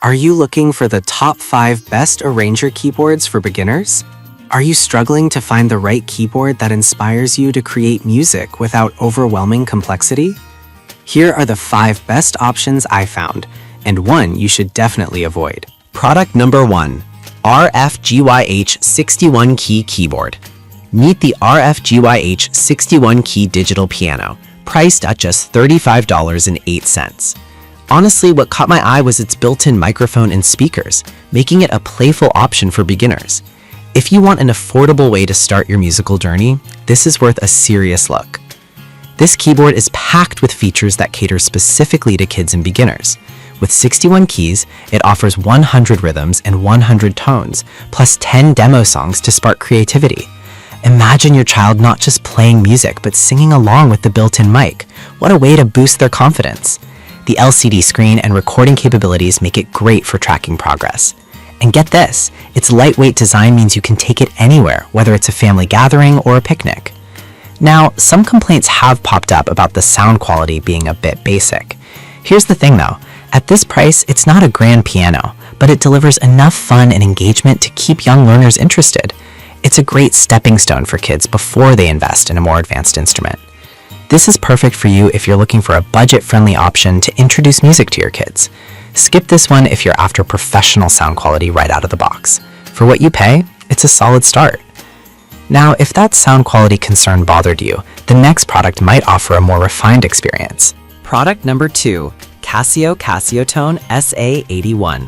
Are you looking for the top 5 best arranger keyboards for beginners? Are you struggling to find the right keyboard that inspires you to create music without overwhelming complexity? Here are the 5 best options I found, and one you should definitely avoid. Product number 1. RFGYH 61 Key Keyboard. Meet the RFGYH 61 Key Digital Piano, priced at just $35.08. Honestly, what caught my eye was its built-in microphone and speakers, making it a playful option for beginners. If you want an affordable way to start your musical journey, this is worth a serious look. This keyboard is packed with features that cater specifically to kids and beginners. With 61 keys, it offers 100 rhythms and 100 tones, plus 10 demo songs to spark creativity. Imagine your child not just playing music, but singing along with the built-in mic. What a way to boost their confidence. The LCD screen and recording capabilities make it great for tracking progress. And get this, its lightweight design means you can take it anywhere, whether it's a family gathering or a picnic. Now, some complaints have popped up about the sound quality being a bit basic. Here's the thing though, at this price, it's not a grand piano, but it delivers enough fun and engagement to keep young learners interested. It's a great stepping stone for kids before they invest in a more advanced instrument. This is perfect for you if you're looking for a budget-friendly option to introduce music to your kids. Skip this one if you're after professional sound quality right out of the box. For what you pay, it's a solid start. Now, if that sound quality concern bothered you, the next product might offer a more refined experience. Product number 2, Casio Casiotone SA81.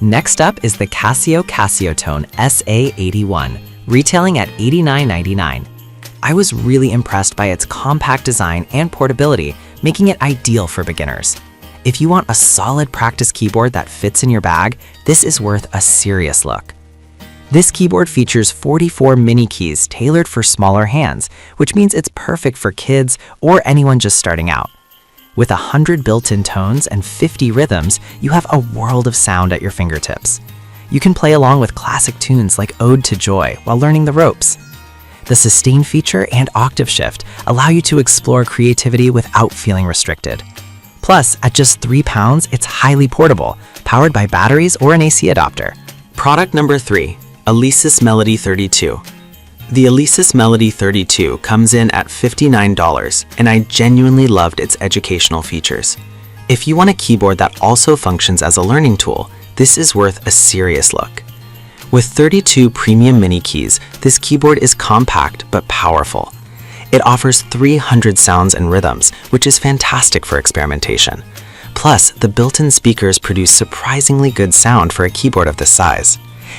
Next up is the Casio Casiotone SA81, retailing at $89.99. I was really impressed by its compact design and portability, making it ideal for beginners. If you want a solid practice keyboard that fits in your bag, this is worth a serious look. This keyboard features 44 mini keys tailored for smaller hands, which means it's perfect for kids or anyone just starting out. With 100 built-in tones and 50 rhythms, you have a world of sound at your fingertips. You can play along with classic tunes like Ode to Joy while learning the ropes. The sustain feature and octave shift allow you to explore creativity without feeling restricted. Plus, at just £3, it's highly portable, powered by batteries or an AC adapter. Product number 3, Alesis Melody 32. The Alesis Melody 32 comes in at $59, and I genuinely loved its educational features. If you want a keyboard that also functions as a learning tool, this is worth a serious look. With 32 premium mini keys, this keyboard is compact but powerful. It offers 300 sounds and rhythms, which is fantastic for experimentation. Plus, the built-in speakers produce surprisingly good sound for a keyboard of this size.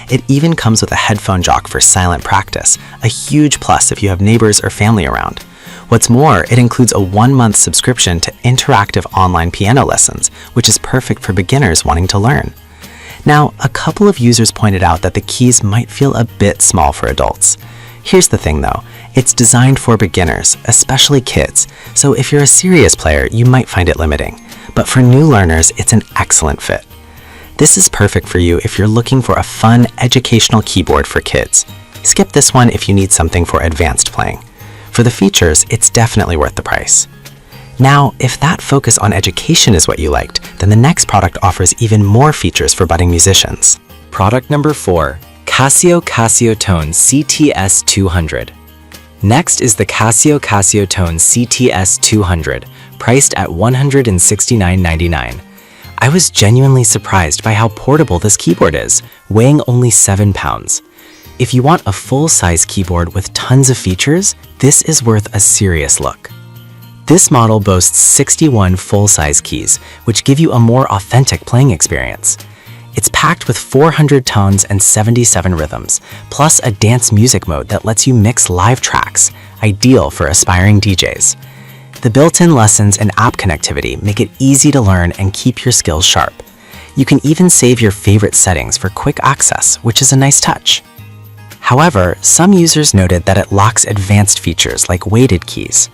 It even comes with a headphone jack for silent practice, a huge plus if you have neighbors or family around. What's more, it includes a 1-month subscription to interactive online piano lessons, which is perfect for beginners wanting to learn. Now, a couple of users pointed out that the keys might feel a bit small for adults. Here's the thing though, it's designed for beginners, especially kids, so if you're a serious player, you might find it limiting. But for new learners, it's an excellent fit. This is perfect for you if you're looking for a fun, educational keyboard for kids. Skip this one if you need something for advanced playing. For the features, it's definitely worth the price. Now, if that focus on education is what you liked, then the next product offers even more features for budding musicians. Product number 4, Casio Casiotone CTS 200. Next is the Casio Casiotone CTS 200, priced at $169.99. I was genuinely surprised by how portable this keyboard is, weighing only 7 pounds. If you want a full-size keyboard with tons of features, this is worth a serious look. This model boasts 61 full-size keys, which give you a more authentic playing experience. It's packed with 400 tones and 77 rhythms, plus a dance music mode that lets you mix live tracks, ideal for aspiring DJs. The built-in lessons and app connectivity make it easy to learn and keep your skills sharp. You can even save your favorite settings for quick access, which is a nice touch. However, some users noted that it lacks advanced features like weighted keys.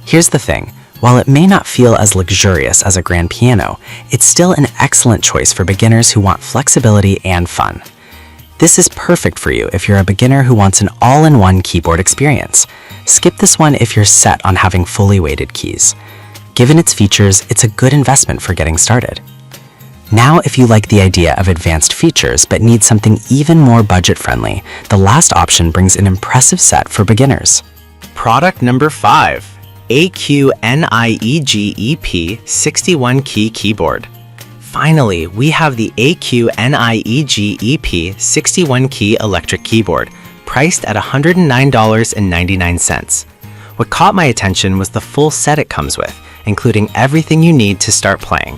Here's the thing, while it may not feel as luxurious as a grand piano, it's still an excellent choice for beginners who want flexibility and fun. This is perfect for you if you're a beginner who wants an all-in-one keyboard experience. Skip this one if you're set on having fully weighted keys. Given its features, it's a good investment for getting started. Now, if you like the idea of advanced features but need something even more budget-friendly, the last option brings an impressive set for beginners. Product number 5. AQ-NIEGEP 61-key keyboard. Finally, we have the AQ-NIEGEP 61-key electric keyboard, priced at $109.99. What caught my attention was the full set it comes with, including everything you need to start playing.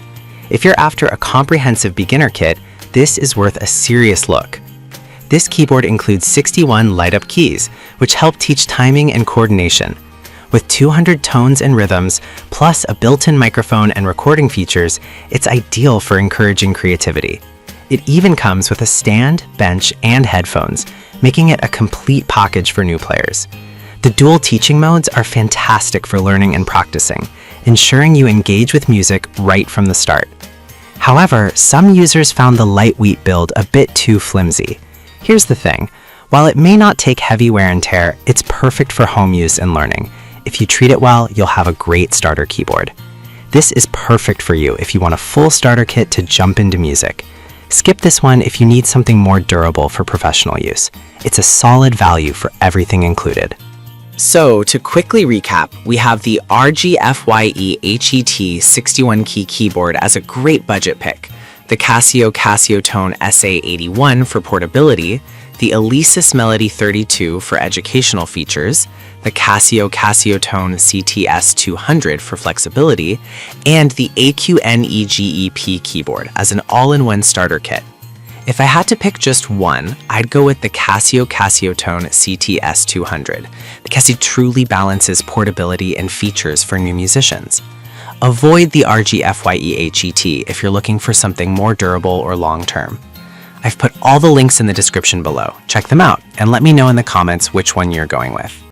If you're after a comprehensive beginner kit, this is worth a serious look. This keyboard includes 61 light-up keys, which help teach timing and coordination. With 200 tones and rhythms, plus a built-in microphone and recording features, it's ideal for encouraging creativity. It even comes with a stand, bench, and headphones, making it a complete package for new players. The dual teaching modes are fantastic for learning and practicing, ensuring you engage with music right from the start. However, some users found the lightweight build a bit too flimsy. Here's the thing, while it may not take heavy wear and tear, it's perfect for home use and learning. If you treat it well, you'll have a great starter keyboard. This is perfect for you if you want a full starter kit to jump into music. Skip this one if you need something more durable for professional use. It's a solid value for everything included. So, to quickly recap, we have the RGFYE HET 61-key keyboard as a great budget pick, the Casio Tone SA81 for portability, the Alesis Melody 32 for educational features, the Casio Tone CTS 200 for flexibility, and the AQ-NEGEP keyboard as an all-in-one starter kit. If I had to pick just one, I'd go with the Casio Tone CTS 200. The Casio truly balances portability and features for new musicians. Avoid the RGFYE HET if you're looking for something more durable or long-term. I've put all the links in the description below. Check them out and let me know in the comments which one you're going with.